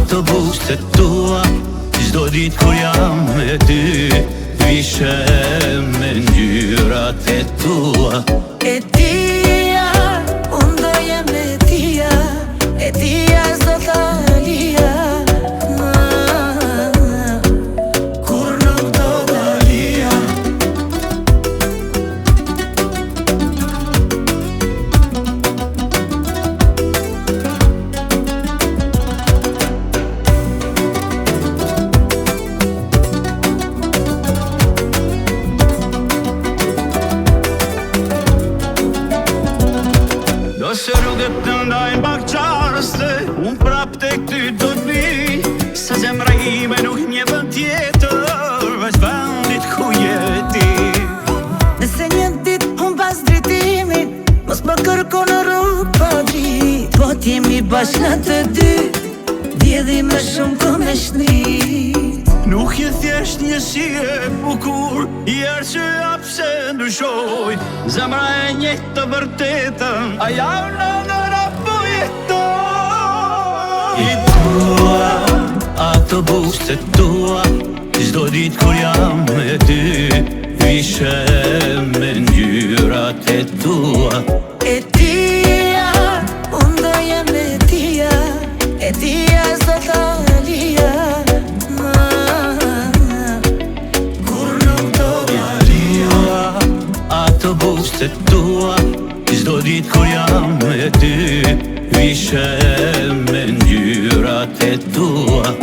autobuset tua, çdo ditë kur jam me ty, vishem me ngjyrat e tua. E tia, unë do jem e tia, e tia s'do t'alia, kur nuk do t'alia. Do se rrugët të ndajnë pak qaste, unë prap tek ty do t'bi, se zemra ime nuk njefën tjetër, veç vendit ku je ti. Nëse një dit unë pas drejtimit, mos më kërko në rrugë pa drit, po t'jemi bashkë në të dy, vjedhi më shumë ko me shnit. Nuk je thjesht një si e bukur, jerë që apse ndryshoj, zemra e njëjtë të vërtetën, a javë në rapo jetoj. I tua, autobuset tua, çdo ditë kur jam me ty, vishem me ngjyrat e tua. E tia, unë do jem e tia, e tia s'do t'alia, kur nuk do t'alia. Autobuset tua, çdo ditë kur jam me ty, vishem me ngjyrat e tua.